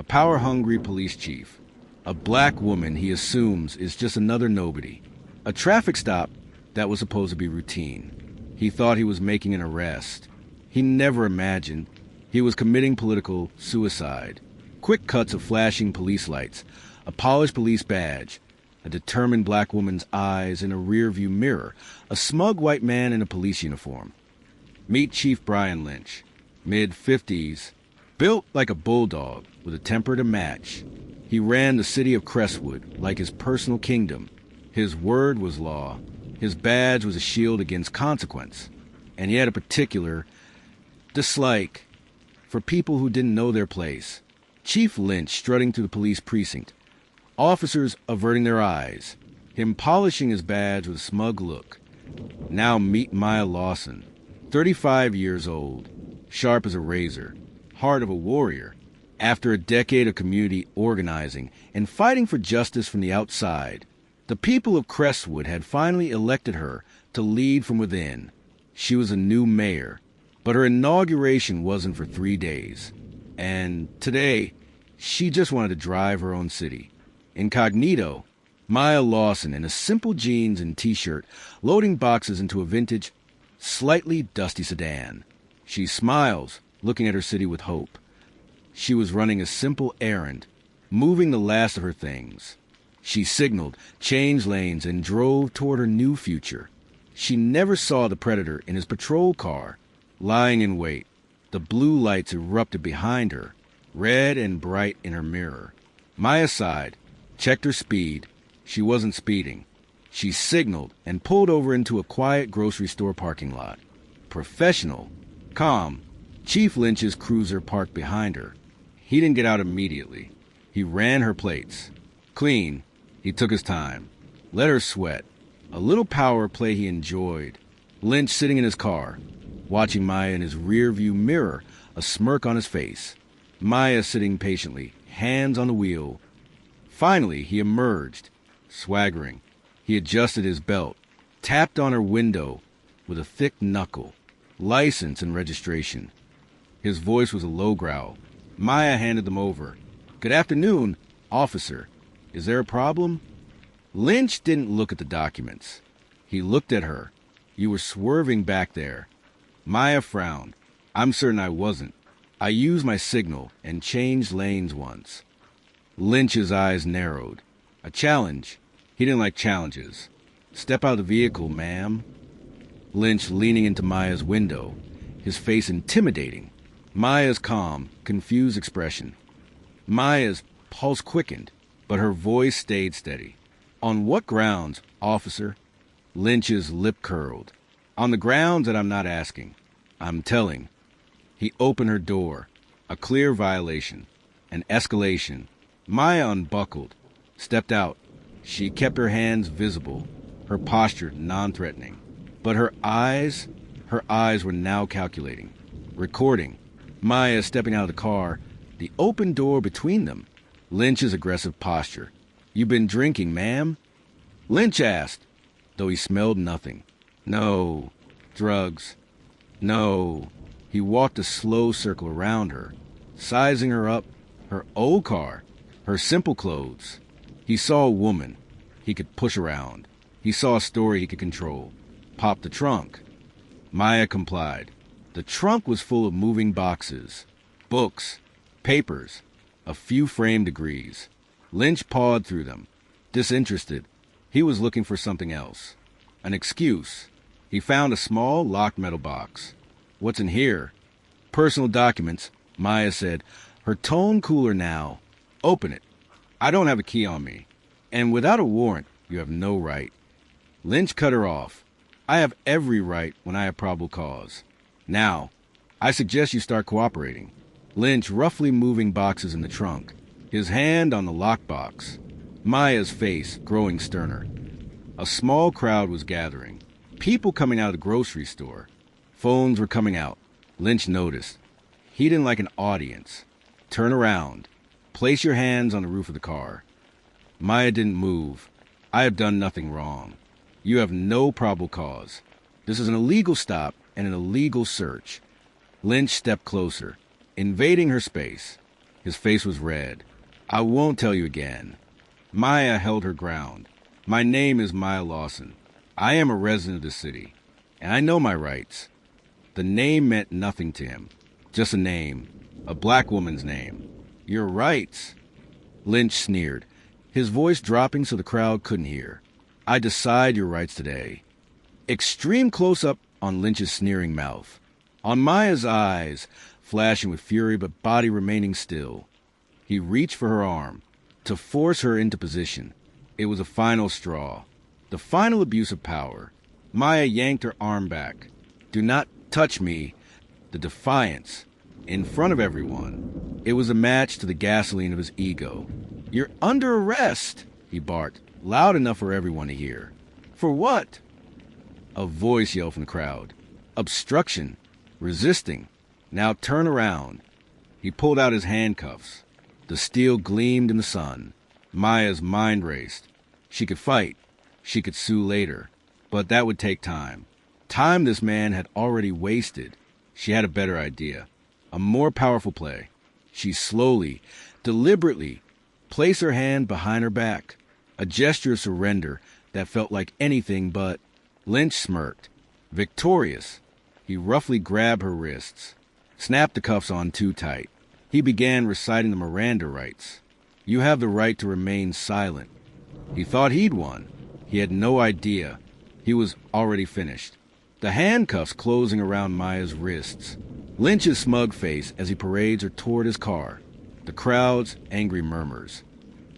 power-hungry police chief. A black woman he assumes is just another nobody. A traffic stop that was supposed to be routine. He thought he was making an arrest. He never imagined he was committing political suicide. Quick cuts of flashing police lights, a polished police badge, a determined black woman's eyes in a rearview mirror, a smug white man in a police uniform. Meet Chief Brian Lynch, mid-50s, built like a bulldog with a temper to match. He ran the city of Crestwood like his personal kingdom. His word was law. His badge was a shield against consequence. And he had a particular dislike for people who didn't know their place. Chief Lynch strutting through the police precinct, officers averting their eyes, him polishing his badge with a smug look. Now meet Maya Lawson, 35 years old, sharp as a razor, heart of a warrior. After a decade of community organizing and fighting for justice from the outside, the people of Crestwood had finally elected her to lead from within. She was a new mayor, but her inauguration wasn't for 3 days. And today, she just wanted to drive her own city. Incognito, Maya Lawson in a simple jeans and t-shirt, loading boxes into a vintage, slightly dusty sedan. She smiles, looking at her city with hope. She was running a simple errand, moving the last of her things. She signaled, changed lanes, and drove toward her new future. She never saw the predator in his patrol car, lying in wait. The blue lights erupted behind her, red and bright in her mirror. Maya sighed, checked her speed. She wasn't speeding. She signaled and pulled over into a quiet grocery store parking lot. Professional, calm, Chief Lynch's cruiser parked behind her. He didn't get out immediately. He ran her plates. Clean. He took his time. Let her sweat. A little power play he enjoyed. Lynch sitting in his car, watching Maya in his rearview mirror, a smirk on his face. Maya sitting patiently, hands on the wheel. Finally, he emerged, swaggering. He adjusted his belt, tapped on her window with a thick knuckle. License and registration. His voice was a low growl. Maya handed them over. Good afternoon, officer. Is there a problem? Lynch didn't look at the documents. He looked at her. You were swerving back there. Maya frowned. I'm certain I wasn't. I used my signal and changed lanes once. Lynch's eyes narrowed. A challenge. He didn't like challenges. Step out of the vehicle, ma'am. Lynch leaning into Maya's window, his face intimidating. Maya's calm, confused expression. Maya's pulse quickened, but her voice stayed steady. On what grounds, officer? Lynch's lip curled. On the grounds that I'm not asking. I'm telling. He opened her door. A clear violation. An escalation. Maya unbuckled, stepped out. She kept her hands visible, her posture non-threatening. But her eyes were now calculating, recording. Maya stepping out of the car, the open door between them. Lynch's aggressive posture. You been drinking, ma'am? Lynch asked, though he smelled nothing. No. Drugs. No. He walked a slow circle around her, sizing her up, her old car, her simple clothes. He saw a woman he could push around. He saw a story he could control. Pop the trunk. Maya complied. The trunk was full of moving boxes, books, papers, a few framed degrees. Lynch pawed through them, disinterested. He was looking for something else. An excuse. He found a small, locked metal box. What's in here? Personal documents, Maya said, her tone cooler now. Open it. I don't have a key on me. And without a warrant, you have no right. Lynch cut her off. I have every right when I have probable cause. Now, I suggest you start cooperating. Lynch roughly moving boxes in the trunk, his hand on the lockbox. Maya's face growing sterner. A small crowd was gathering. People coming out of the grocery store. Phones were coming out. Lynch noticed. He didn't like an audience. Turn around. Place your hands on the roof of the car. Maya didn't move. I have done nothing wrong. You have no probable cause. This is an illegal stop and an illegal search. Lynch stepped closer, invading her space. His face was red. "I won't tell you again." Maya held her ground. "My name is Maya Lawson. I am a resident of the city, and I know my rights." The name meant nothing to him. Just a name. A black woman's name. "Your rights?" Lynch sneered, his voice dropping so the crowd couldn't hear. "I decide your rights today." Extreme close-up on Lynch's sneering mouth. On Maya's eyes, flashing with fury but body remaining still. He reached for her arm, to force her into position. It was a final straw. The final abuse of power. Maya yanked her arm back. "Do not touch me." The defiance. In front of everyone. It was a match to the gasoline of his ego. "You're under arrest," he barked, loud enough for everyone to hear. "For what?" A voice yelled from the crowd. "Obstruction. Resisting. Now turn around." He pulled out his handcuffs. The steel gleamed in the sun. Maya's mind raced. She could fight. She could sue later. But that would take time. Time this man had already wasted. She had a better idea. A more powerful play. She slowly, deliberately, placed her hand behind her back. A gesture of surrender that felt like anything but. Lynch smirked. Victorious. He roughly grabbed her wrists. Snapped the cuffs on too tight. He began reciting the Miranda rights. "You have the right to remain silent." He thought he'd won. He had no idea. He was already finished. The handcuffs closing around Maya's wrists. Lynch's smug face as he parades her toward his car. The crowd's angry murmurs.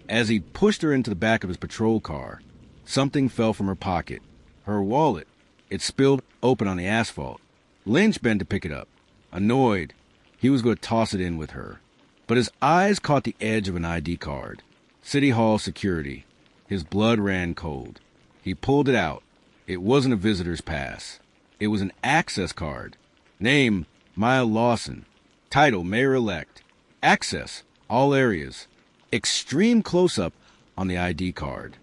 As he pushed her into the back of his patrol car, something fell from her pocket. Her wallet. It spilled open on the asphalt. Lynch bent to pick it up. Annoyed, he was going to toss it in with her. But his eyes caught the edge of an ID card. City Hall security. His blood ran cold. He pulled it out. It wasn't a visitor's pass. It was an access card. Name, Maya Lawson. Title, Mayor-elect. Access, all areas. Extreme close-up on the ID card.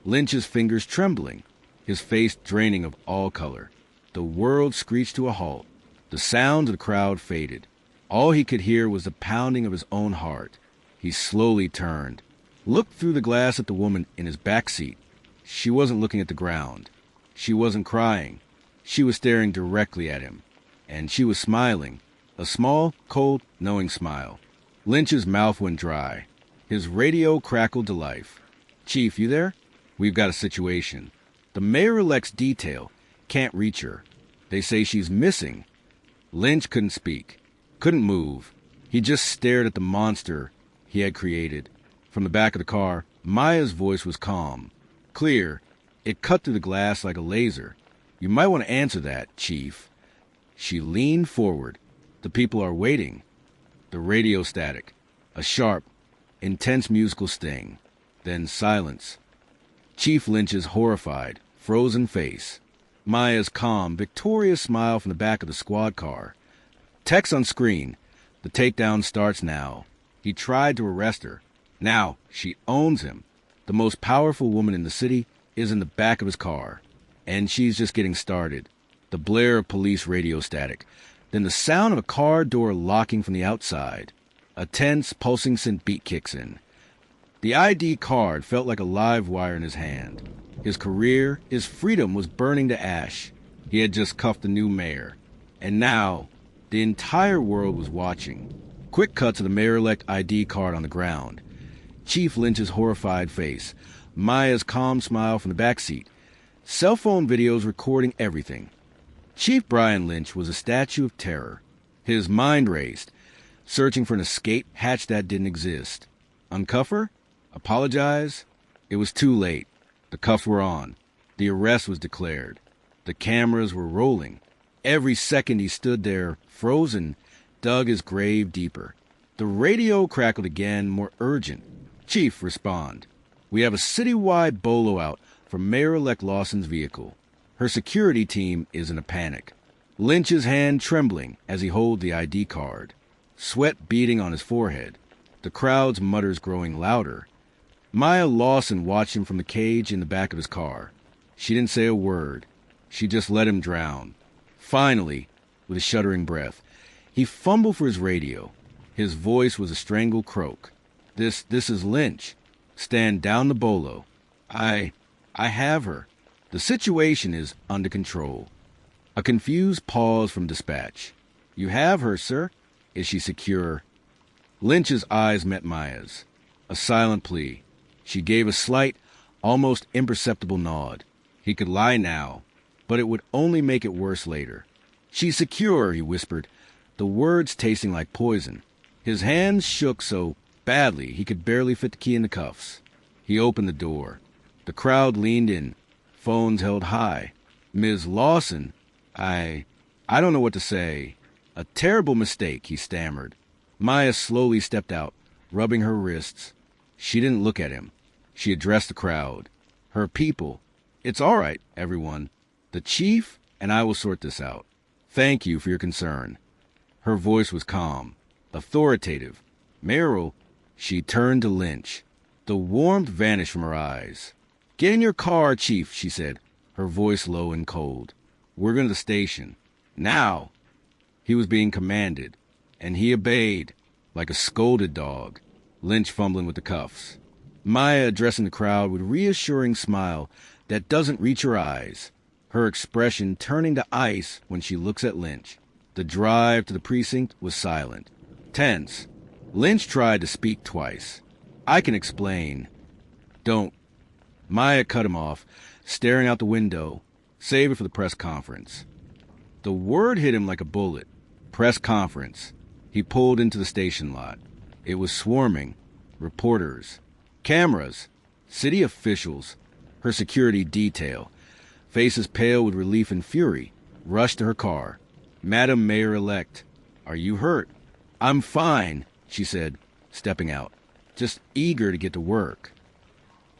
Lynch's fingers trembling. His face draining of all color. The world screeched to a halt. The sound of the crowd faded. All he could hear was the pounding of his own heart. He slowly turned. Looked through the glass at the woman in his back seat. She wasn't looking at the ground. She wasn't crying. She was staring directly at him. And she was smiling. A small, cold, knowing smile. Lynch's mouth went dry. His radio crackled to life. "Chief, you there? We've got a situation. The mayor-elect's detail can't reach her. They say she's missing." Lynch couldn't speak. Couldn't move. He just stared at the monster he had created. From the back of the car, Maya's voice was calm. Clear. It cut through the glass like a laser. "You might want to answer that, Chief." She leaned forward. "The people are waiting." The radio static. A sharp, intense musical sting. Then silence. Chief Lynch's horrified, frozen face. Maya's calm, victorious smile from the back of the squad car. Text on screen. "The takedown starts now." He tried to arrest her. Now she owns him. The most powerful woman in the city is in the back of his car. And she's just getting started. The blare of police radio static. Then the sound of a car door locking from the outside. A tense, pulsing synth beat kicks in. The ID card felt like a live wire in his hand. His career, his freedom was burning to ash. He had just cuffed the new mayor. And now, the entire world was watching. Quick cut to the mayor-elect ID card on the ground. Chief Lynch's horrified face. Maya's calm smile from the back seat. Cell phone videos recording everything. Chief Brian Lynch was a statue of terror. His mind raced, searching for an escape hatch that didn't exist. Uncuff her? Apologize? It was too late. The cuffs were on. The arrest was declared. The cameras were rolling. Every second he stood there, frozen, dug his grave deeper. The radio crackled again, more urgent. "Chief, respond. We have a citywide bolo out for Mayor-elect Lawson's vehicle. Her security team is in a panic." Lynch's hand trembling as he held the ID card. Sweat beading on his forehead. The crowd's mutters growing louder. Maya Lawson watched him from the cage in the back of his car. She didn't say a word. She just let him drown. Finally, with a shuddering breath, he fumbled for his radio. His voice was a strangled croak. This is Lynch. Stand down the bolo. I have her. The situation is under control. A confused pause from dispatch. You have her, sir? Is she secure? Lynch's eyes met Maya's. A silent plea. She gave a slight, almost imperceptible nod. He could lie now, but it would only make it worse later. She's secure, he whispered, the words tasting like poison. His hands shook so badly he could barely fit the key in the cuffs. He opened the door. The crowd leaned in, phones held high. Ms. Lawson, I don't know what to say. A terrible mistake, he stammered. Maya slowly stepped out, rubbing her wrists. She didn't look at him. She addressed the crowd. Her people. It's all right, everyone. The chief and I will sort this out. Thank you for your concern. Her voice was calm, authoritative. Mayoral, she turned to Lynch. The warmth vanished from her eyes. Get in your car, Chief, she said, her voice low and cold. We're going to the station. Now. He was being commanded, and he obeyed, like a scolded dog, Lynch fumbling with the cuffs. Maya addressing the crowd with a reassuring smile that doesn't reach her eyes, her expression turning to ice when she looks at Lynch. The drive to the precinct was silent, tense. Lynch tried to speak twice. I can explain. Don't. Maya cut him off, staring out the window. Save it for the press conference. The word hit him like a bullet. Press conference. He pulled into the station lot. It was swarming. Reporters. Cameras. City officials. Her security detail. Faces pale with relief and fury. Rushed to her car. Madam Mayor-elect, are you hurt? I'm fine, she said, stepping out. Just eager to get to work.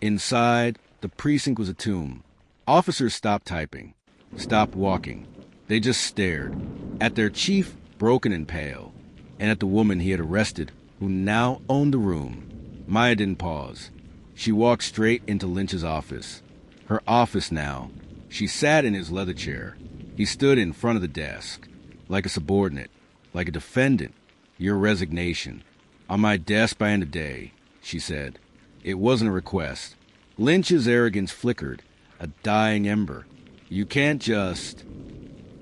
Inside, the precinct was a tomb. Officers stopped typing, stopped walking. They just stared at their chief, broken and pale, and at the woman he had arrested, who now owned the room. Maya didn't pause. She walked straight into Lynch's office. Her office now. She sat in his leather chair. He stood in front of the desk, like a subordinate, like a defendant. Your resignation. On my desk by end of day, she said. It wasn't a request. Lynch's arrogance flickered, a dying ember. You can't just...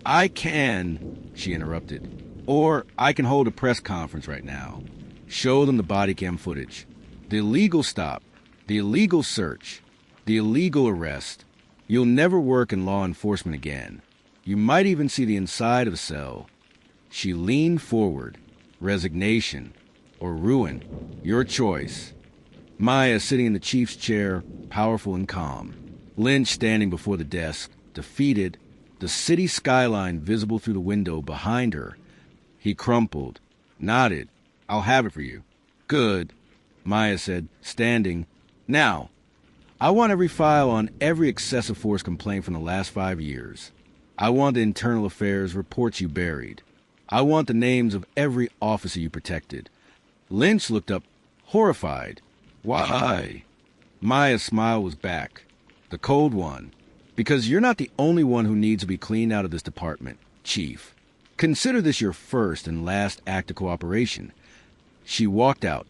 I can, she interrupted. Or I can hold a press conference right now. Show them the body cam footage. The illegal stop. The illegal search. The illegal arrest. You'll never work in law enforcement again. You might even see the inside of a cell. She leaned forward. Resignation. Or ruin. Your choice. Maya sitting in the chief's chair, powerful and calm. Lynch standing before the desk, defeated, the city skyline visible through the window behind her. He crumpled, nodded. I'll have it for you. Good, Maya said, standing. Now, I want every file on every excessive force complaint from the last 5 years. I want the internal affairs reports you buried. I want the names of every officer you protected. Lynch looked up, horrified. Why? Maya's smile was back. The cold one. Because you're not the only one who needs to be cleaned out of this department, Chief. Consider this your first and last act of cooperation. She walked out,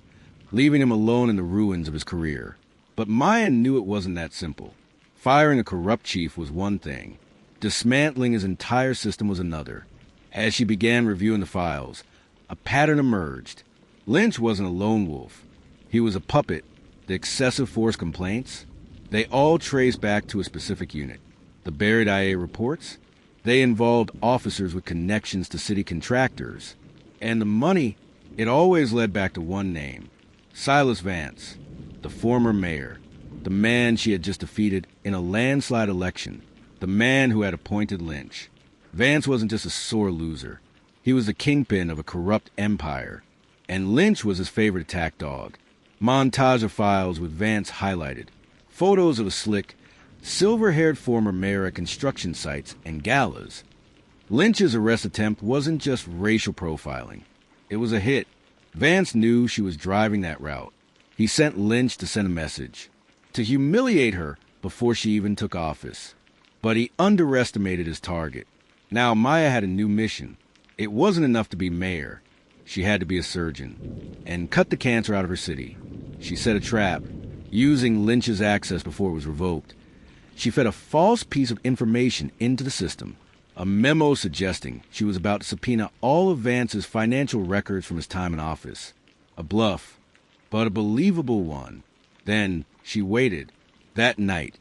leaving him alone in the ruins of his career. But Maya knew it wasn't that simple. Firing a corrupt chief was one thing. Dismantling his entire system was another. As she began reviewing the files, a pattern emerged. Lynch wasn't a lone wolf. He was a puppet. The excessive force complaints, they all traced back to a specific unit. The buried IA reports, they involved officers with connections to city contractors. And the money, it always led back to one name. Silas Vance, the former mayor, the man she had just defeated in a landslide election, the man who had appointed Lynch. Vance wasn't just a sore loser. He was the kingpin of a corrupt empire. And Lynch was his favorite attack dog. Montage of files with Vance highlighted. Photos of a slick, silver-haired former mayor at construction sites and galas. Lynch's arrest attempt wasn't just racial profiling. It was a hit. Vance knew she was driving that route. He sent Lynch to send a message, to humiliate her before she even took office. But he underestimated his target. Now Maya had a new mission. It wasn't enough to be mayor. She had to be a surgeon and cut the cancer out of her city. She set a trap, using Lynch's access before it was revoked. She fed a false piece of information into the system, a memo suggesting she was about to subpoena all of Vance's financial records from his time in office. A bluff, but a believable one. Then she waited. That night,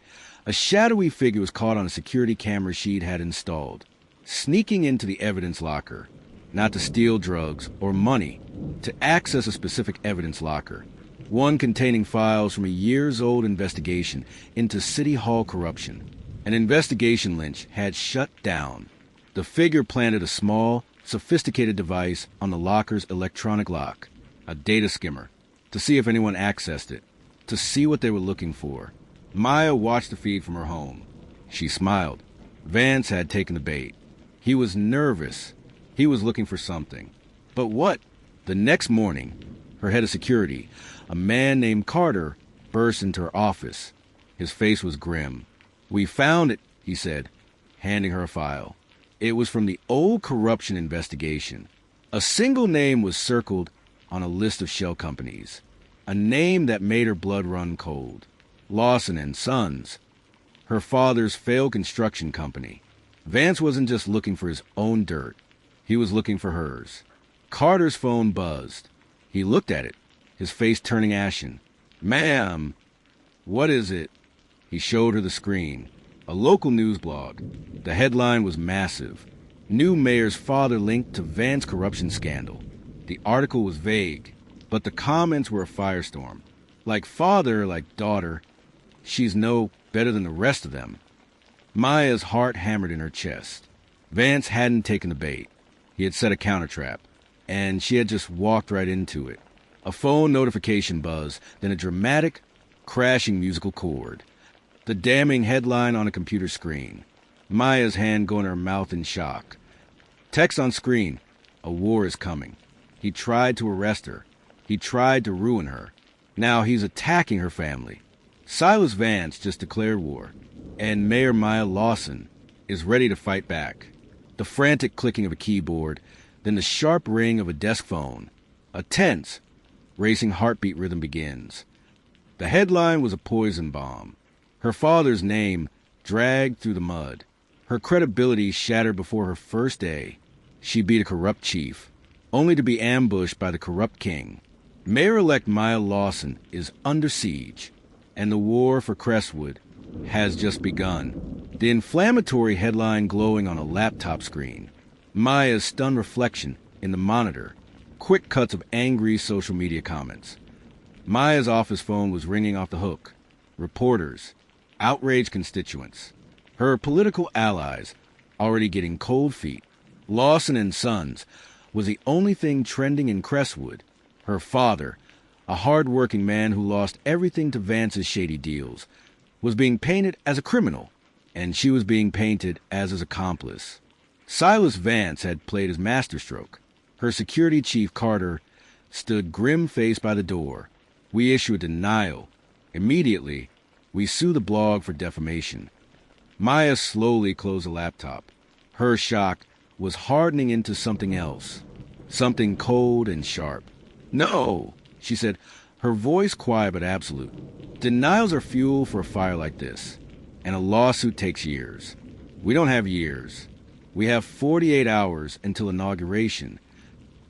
a shadowy figure was caught on a security camera she'd had installed, sneaking into the evidence locker, not to steal drugs or money, to access a specific evidence locker, one containing files from a years-old investigation into City Hall corruption, an investigation Lynch had shut down. The figure planted a small, sophisticated device on the locker's electronic lock, a data skimmer, to see if anyone accessed it, to see what they were looking for. Maya watched the feed from her home. She smiled. Vance had taken the bait. He was nervous. He was looking for something. But what? The next morning, her head of security, a man named Carter, burst into her office. His face was grim. "We found it," he said, handing her a file. It was from the old corruption investigation. A single name was circled on a list of shell companies, a name that made her blood run cold. Lawson and Sons, her father's failed construction company. Vance wasn't just looking for his own dirt. He was looking for hers. Carter's phone buzzed. He looked at it, his face turning ashen. "Ma'am." "What is it?" He showed her the screen. A local news blog. The headline was massive. New mayor's father linked to Vance corruption scandal. The article was vague, but the comments were a firestorm. Like father, like daughter, she's no better than the rest of them. Maya's heart hammered in her chest. Vance hadn't taken the bait. He had set a counter trap, and she had just walked right into it. A phone notification buzz, then a dramatic, crashing musical chord. The damning headline on a computer screen. Maya's hand going to her mouth in shock. Text on screen. A war is coming. He tried to arrest her. He tried to ruin her. Now he's attacking her family. Silas Vance just declared war, and Mayor Maya Lawson is ready to fight back. The frantic clicking of a keyboard, then the sharp ring of a desk phone. A tense, racing heartbeat rhythm begins. The headline was a poison bomb. Her father's name dragged through the mud. Her credibility shattered before her first day. She beat a corrupt chief, only to be ambushed by the corrupt king. Mayor-elect Maya Lawson is under siege, and the war for Crestwood has just begun. The inflammatory headline glowing on a laptop screen. Maya's stunned reflection in the monitor. Quick cuts of angry social media comments. Maya's office phone was ringing off the hook. Reporters, outraged constituents, her political allies already getting cold feet. Lawson and Sons was the only thing trending in Crestwood. Her father, a hard-working man who lost everything to Vance's shady deals, was being painted as a criminal, and she was being painted as his accomplice. Silas Vance had played his masterstroke. Her security chief, Carter, stood grim-faced by the door. "We issue a denial. Immediately, we sue the blog for defamation." Maya slowly closed the laptop. Her shock was hardening into something else, something cold and sharp. "No," she said, her voice quiet but absolute. "Denials are fuel for a fire like this, and a lawsuit takes years. We don't have years. We have 48 hours until inauguration."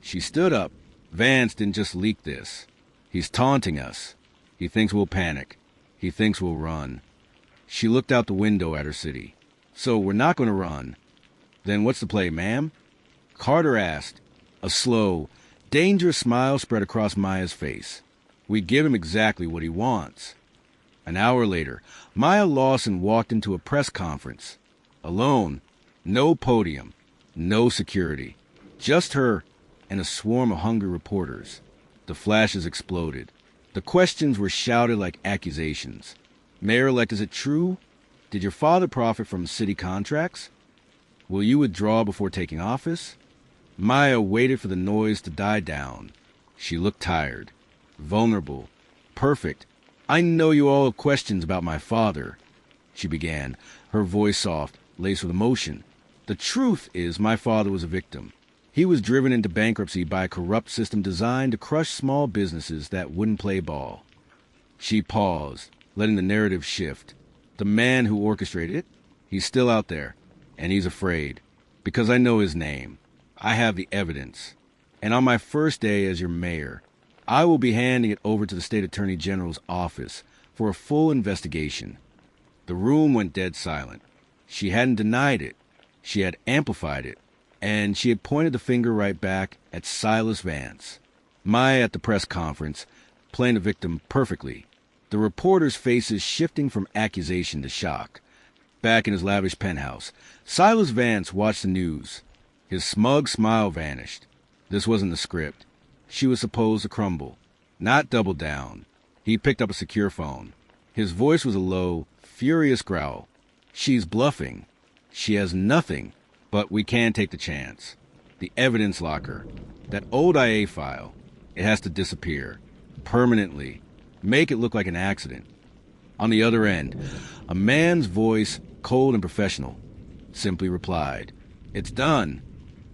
She stood up. "Vance didn't just leak this. He's taunting us. He thinks we'll panic. He thinks we'll run." She looked out the window at her city. "So we're not going to run. Then what's the play, ma'am?" Carter asked. A slow, dangerous smile spread across Maya's face. "We give him exactly what he wants." An hour later, Maya Lawson walked into a press conference. Alone. No podium. No security. Just her and a swarm of hungry reporters. The flashes exploded. The questions were shouted like accusations. "Mayor-elect, is it true? Did your father profit from city contracts? Will you withdraw before taking office?" Maya waited for the noise to die down. She looked tired, vulnerable, perfect. "I know you all have questions about my father," she began, her voice soft, laced with emotion. "The truth is my father was a victim. He was driven into bankruptcy by a corrupt system designed to crush small businesses that wouldn't play ball. She paused, letting the narrative shift. The man who orchestrated it, he's still out there, and he's afraid. Because I know his name. I have the evidence. And on my first day as your mayor, I will be handing it over to the state attorney general's office for a full investigation. The room went dead silent. She hadn't denied it. She had amplified it. And she had pointed the finger right back at Silas Vance. Maya at the press conference, playing the victim perfectly. The reporters' faces shifting from accusation to shock. Back in his lavish penthouse, Silas Vance watched the news. His smug smile vanished. This wasn't the script. She was supposed to crumble, not double down. He picked up a secure phone. His voice was a low, furious growl. She's bluffing. She has nothing, but we can take the chance. The evidence locker, that old IA file, it has to disappear. Permanently. Make it look like an accident. On the other end, a man's voice, cold and professional, simply replied, "It's done."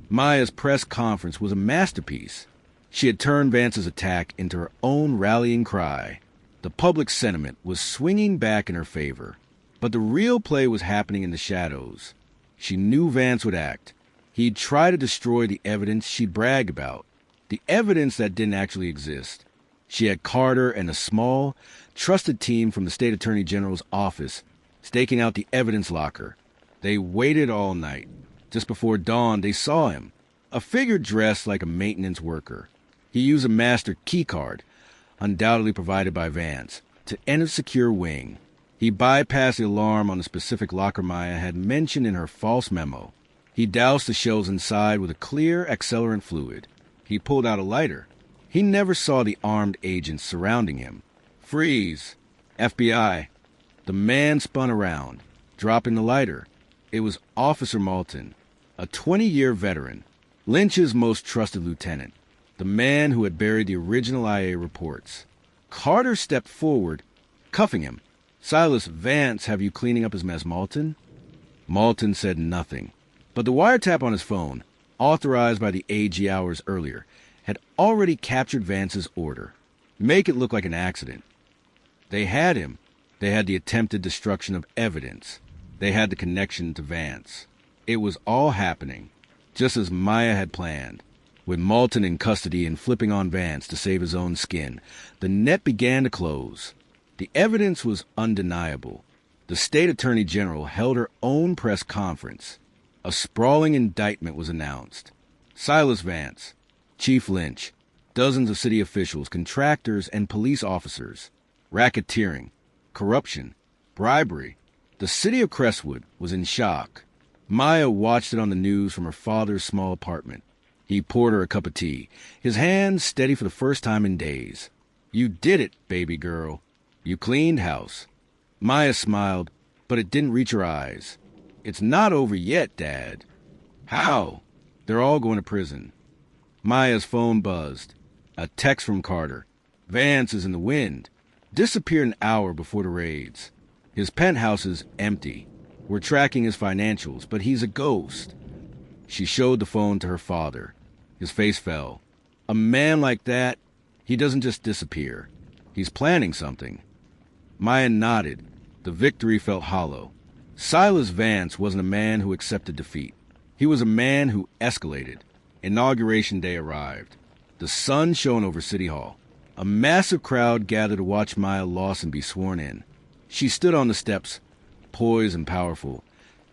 Maya's press conference was a masterpiece. She had turned Vance's attack into her own rallying cry. The public sentiment was swinging back in her favor. But the real play was happening in the shadows. She knew Vance would act. He'd try to destroy the evidence she'd brag about, the evidence that didn't actually exist. She had Carter and a small, trusted team from the state attorney general's office staking out the evidence locker. They waited all night. Just before dawn, they saw him, a figure dressed like a maintenance worker. He used a master key card, undoubtedly provided by Vance, to enter the secure wing. He bypassed the alarm on the specific locker Maya had mentioned in her false memo. He doused the shells inside with a clear accelerant fluid. He pulled out a lighter. He never saw the armed agents surrounding him. "Freeze! FBI!" The man spun around, dropping the lighter. It was Officer Malton, a 20-year veteran, Lynch's most trusted lieutenant, the man who had buried the original IA reports. Carter stepped forward, cuffing him. "Silas Vance have you cleaning up his mess, Malton?" Malton said nothing, but the wiretap on his phone, authorized by the AG hours earlier, had already captured Vance's order. Make it look like an accident. They had him. They had the attempted destruction of evidence. They had the connection to Vance. It was all happening, just as Maya had planned. With Malton in custody and flipping on Vance to save his own skin, the net began to close. The evidence was undeniable. The state attorney general held her own press conference. A sprawling indictment was announced. Silas Vance, Chief Lynch, dozens of city officials, contractors, and police officers. Racketeering, corruption, bribery. The city of Crestwood was in shock. Maya watched it on the news from her father's small apartment. He poured her a cup of tea, his hands steady for the first time in days. "You did it, baby girl. You cleaned house." Maya smiled, but it didn't reach her eyes. "It's not over yet, Dad." "How?" "They're all going to prison." Maya's phone buzzed. A text from Carter. "Vance is in the wind. Disappeared an hour before the raids. His penthouse is empty. We're tracking his financials, but he's a ghost." She showed the phone to her father. His face fell. "A man like that, he doesn't just disappear. He's planning something." Maya nodded. The victory felt hollow. Silas Vance wasn't a man who accepted defeat. He was a man who escalated. Inauguration day arrived. The sun shone over City Hall. A massive crowd gathered to watch Maya Lawson be sworn in. She stood on the steps, poised and powerful,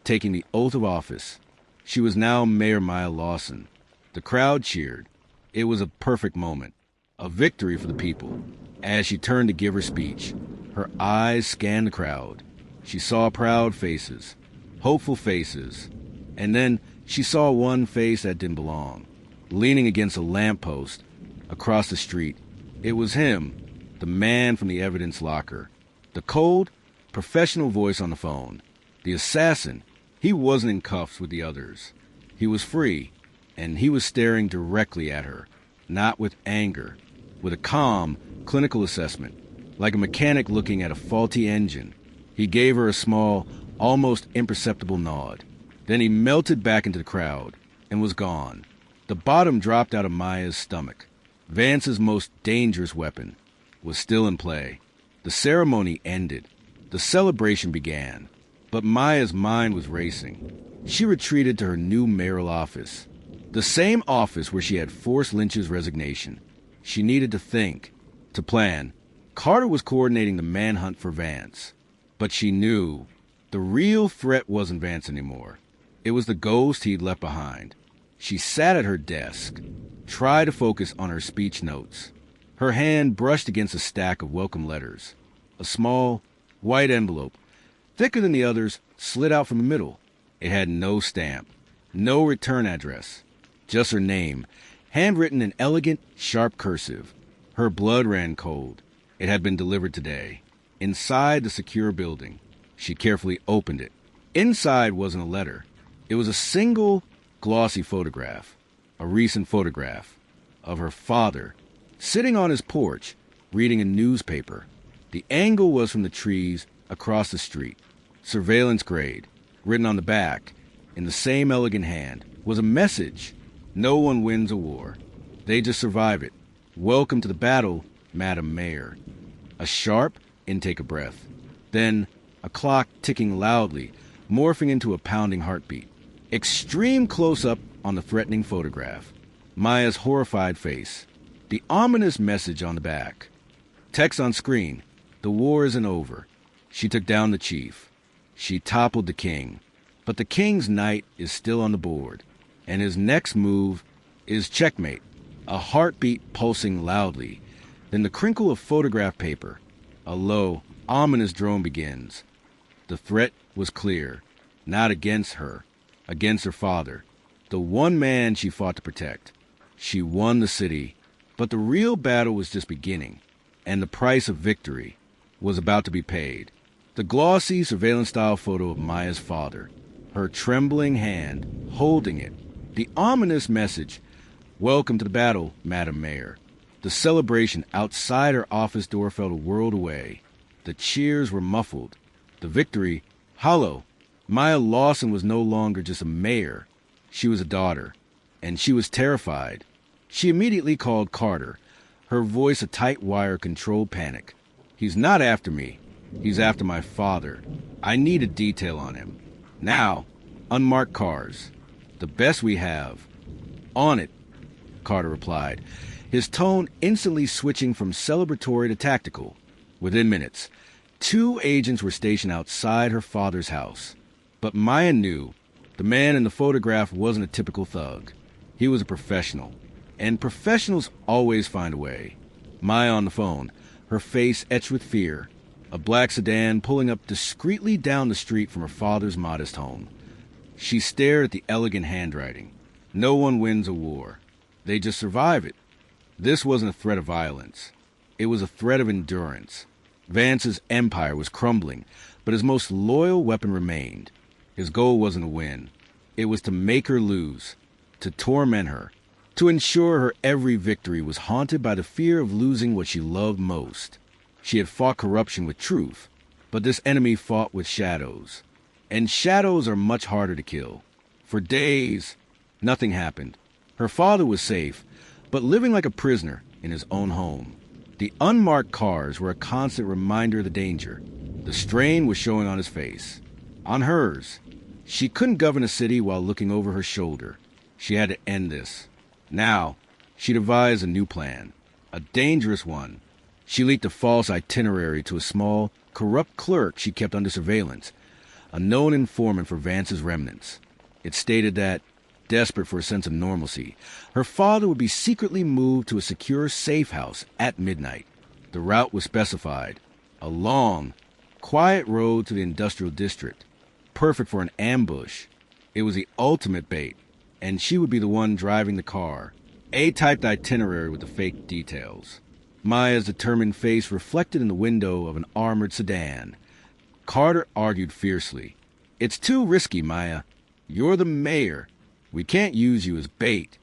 taking the oath of office. She was now Mayor Maya Lawson. The crowd cheered. It was a perfect moment, a victory for the people. As she turned to give her speech, her eyes scanned the crowd. She saw proud faces, hopeful faces, and then she saw one face that didn't belong, leaning against a lamppost across the street. It was him, the man from the evidence locker. The cold, professional voice on the phone. The assassin. He wasn't in cuffs with the others. He was free, and he was staring directly at her, not with anger, with a calm, clinical assessment, like a mechanic looking at a faulty engine. He gave her a small, almost imperceptible nod. Then he melted back into the crowd and was gone. The bottom dropped out of Maya's stomach. Vance's most dangerous weapon was still in play. The ceremony ended. The celebration began. But Maya's mind was racing. She retreated to her new mayoral office. The same office where she had forced Lynch's resignation. She needed to think, to plan. Carter was coordinating the manhunt for Vance. But she knew the real threat wasn't Vance anymore. It was the ghost he'd left behind. She sat at her desk, tried to focus on her speech notes. Her hand brushed against a stack of welcome letters. A small, white envelope, thicker than the others, slid out from the middle. It had no stamp, no return address, just her name, handwritten in elegant, sharp cursive. Her blood ran cold. It had been delivered today, inside the secure building. She carefully opened it. Inside wasn't a letter. It was a single, glossy photograph, a recent photograph of her father, sitting on his porch, reading a newspaper. The angle was from the trees across the street. Surveillance grade, written on the back, in the same elegant hand, was a message. No one wins a war. They just survive it. Welcome to the battle, Madam Mayor. A sharp intake of breath. Then a clock ticking loudly, morphing into a pounding heartbeat. Extreme close-up on the threatening photograph. Maya's horrified face. The ominous message on the back. Text on screen. The war isn't over. She took down the chief. She toppled the king. But the king's knight is still on the board. And his next move is checkmate. A heartbeat pulsing loudly. Then the crinkle of photograph paper. A low, ominous drone begins. The threat was clear. Not against her. Against her father. The one man she fought to protect. She won the city. But the real battle was just beginning. And the price of victory was about to be paid. The glossy surveillance-style photo of Maya's father. Her trembling hand holding it. The ominous message, "Welcome to the battle, Madam Mayor." The celebration outside her office door felt a world away. The cheers were muffled. The victory, hollow. Maya Lawson was no longer just a mayor. She was a daughter. And she was terrified. She immediately called Carter, her voice a tight wire controlled panic. "He's not after me. He's after my father. I need a detail on him. Now, unmarked cars. The best we have." "On it," Carter replied, his tone instantly switching from celebratory to tactical. Within minutes, 2 agents were stationed outside her father's house. But Maya knew the man in the photograph wasn't a typical thug. He was a professional. And professionals always find a way. Maya on the phone, her face etched with fear. A black sedan pulling up discreetly down the street from her father's modest home. She stared at the elegant handwriting. No one wins a war. They just survive it. This wasn't a threat of violence. It was a threat of endurance. Vance's empire was crumbling, but his most loyal weapon remained. His goal wasn't to win. It was to make her lose, to torment her, to ensure her every victory was haunted by the fear of losing what she loved most. She had fought corruption with truth, but this enemy fought with shadows. And shadows are much harder to kill. For days, nothing happened. Her father was safe, but living like a prisoner in his own home. The unmarked cars were a constant reminder of the danger. The strain was showing on his face. On hers. She couldn't govern a city while looking over her shoulder. She had to end this. Now, she devised a new plan. A dangerous one. She leaked a false itinerary to a small, corrupt clerk she kept under surveillance. A known informant for Vance's remnants. It stated that, desperate for a sense of normalcy, her father would be secretly moved to a secure safe house at midnight. The route was specified. A long, quiet road to the industrial district. Perfect for an ambush. It was the ultimate bait, and she would be the one driving the car. A-typed itinerary with the fake details. Maya's determined face reflected in the window of an armored sedan. Carter argued fiercely. "It's too risky, Maya. You're the mayor. We can't use you as bait."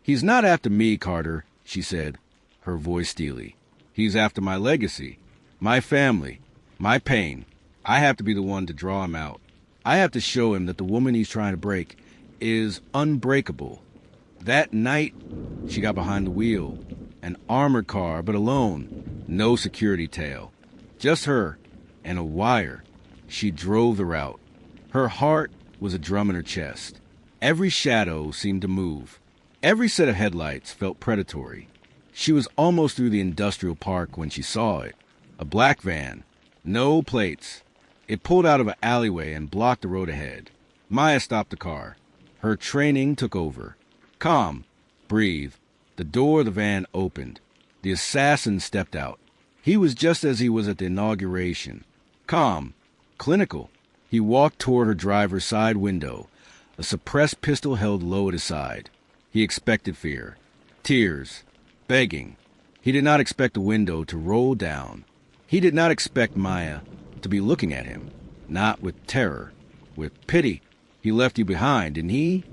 "He's not after me, Carter," she said, her voice steely. "He's after my legacy, my family, my pain. I have to be the one to draw him out. I have to show him that the woman he's trying to break is unbreakable." That night, she got behind the wheel. An armored car, but alone. No security tail. Just her and a wire. She drove the route. Her heart was a drum in her chest. Every shadow seemed to move. Every set of headlights felt predatory. She was almost through the industrial park when she saw it. A black van. No plates. It pulled out of an alleyway and blocked the road ahead. Maya stopped the car. Her training took over. Calm. Breathe. The door of the van opened. The assassin stepped out. He was just as he was at the inauguration. Calm. Clinical. He walked toward her driver's side window, a suppressed pistol held low at his side. He expected fear. Tears. Begging. He did not expect the window to roll down. He did not expect Maya to be looking at him. Not with terror. With pity. He left you behind, didn't he?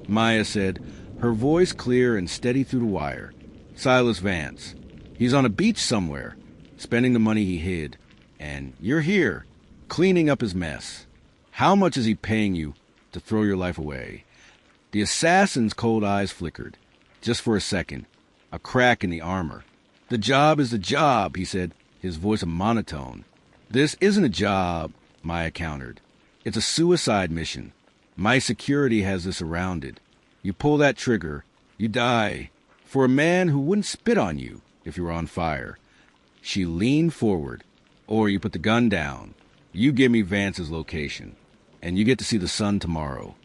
Maya said, her voice clear and steady through the wire. Silas Vance. He's on a beach somewhere, spending the money he hid. And you're here, cleaning up his mess. How much is he paying you to throw your life away? The assassin's cold eyes flickered. Just for a second. A crack in the armor. The job is the job, he said, his voice a monotone. This isn't a job, Maya countered. It's a suicide mission. My security has this surrounded. You pull that trigger, you die. For a man who wouldn't spit on you if you were on fire. She leaned forward. Or you put the gun down. You give me Vance's location. And you get to see the sun tomorrow.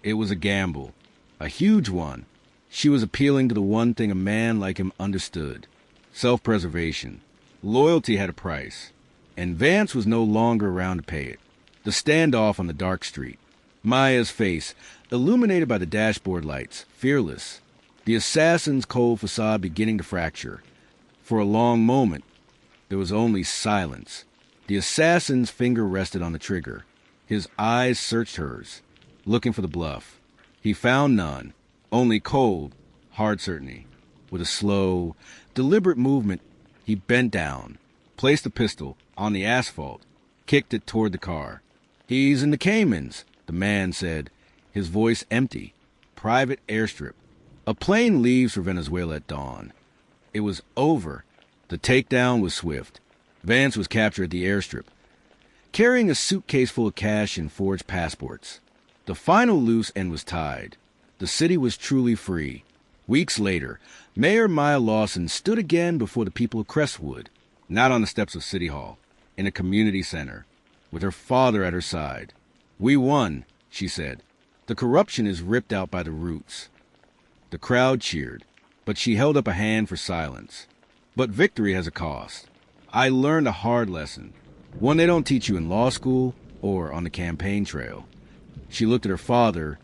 It was a gamble. A huge one. She was appealing to the one thing a man like him understood. Self-preservation. Loyalty had a price. And Vance was no longer around to pay it. The standoff on the dark street. Maya's face, illuminated by the dashboard lights, fearless. The assassin's cold facade beginning to fracture. For a long moment, there was only silence. The assassin's finger rested on the trigger. His eyes searched hers, looking for the bluff. He found none, only cold, hard certainty. With a slow, deliberate movement, he bent down, placed the pistol on the asphalt, kicked it toward the car. He's in the Caymans, the man said, his voice empty. Private airstrip. A plane leaves for Venezuela at dawn. It was over. The takedown was swift. Vance was captured at the airstrip, carrying a suitcase full of cash and forged passports. The final loose end was tied. The city was truly free. Weeks later, Mayor Maya Lawson stood again before the people of Crestwood, not on the steps of City Hall, in a community center, with her father at her side. We won, she said. The corruption is ripped out by the roots. The crowd cheered, but she held up a hand for silence. But victory has a cost. I learned a hard lesson, one they don't teach you in law school or on the campaign trail. She looked at her father,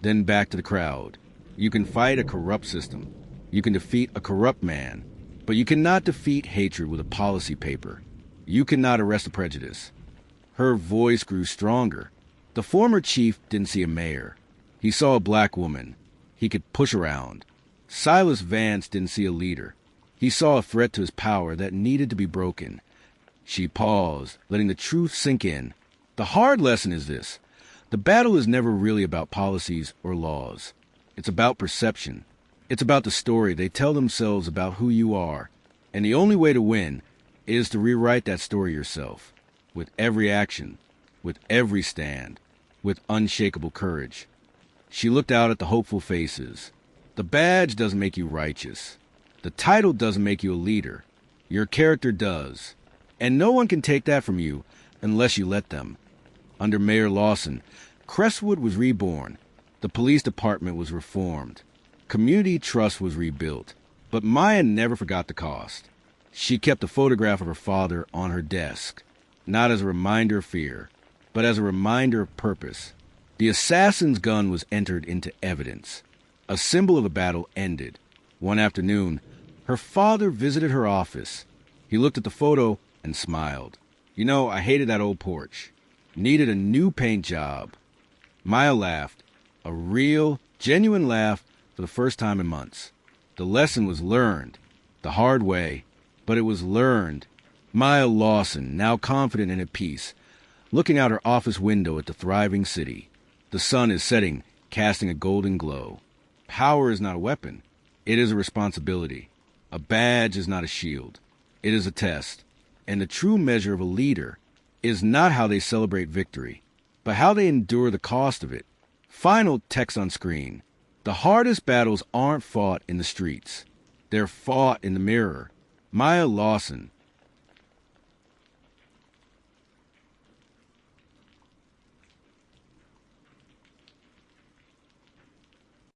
then back to the crowd. You can fight a corrupt system. You can defeat a corrupt man, but you cannot defeat hatred with a policy paper. You cannot arrest a prejudice. Her voice grew stronger. The former chief didn't see a mayor. He saw a black woman he could push around. Silas Vance didn't see a leader. He saw a threat to his power that needed to be broken. She paused, letting the truth sink in. The hard lesson is this. The battle is never really about policies or laws. It's about perception. It's about the story they tell themselves about who you are. And the only way to win is to rewrite that story yourself. With every action. With every stand. With unshakable courage. She looked out at the hopeful faces. The badge doesn't make you righteous. The title doesn't make you a leader. Your character does. And no one can take that from you unless you let them. Under Mayor Lawson, Crestwood was reborn. The police department was reformed. Community trust was rebuilt. But Maya never forgot the cost. She kept a photograph of her father on her desk, not as a reminder of fear, but as a reminder of purpose. The assassin's gun was entered into evidence. A symbol of the battle ended. One afternoon, her father visited her office. He looked at the photo and smiled. You know, I hated that old porch. Needed a new paint job. Maya laughed. A real, genuine laugh for the first time in months. The lesson was learned. The hard way. But it was learned. Maya Lawson, now confident and at peace, looking out her office window at the thriving city. The sun is setting, casting a golden glow. Power is not a weapon. It is a responsibility. A badge is not a shield. It is a test. And the true measure of a leader is not how they celebrate victory, but how they endure the cost of it. Final text on screen. The hardest battles aren't fought in the streets. They're fought in the mirror. Maya Lawson,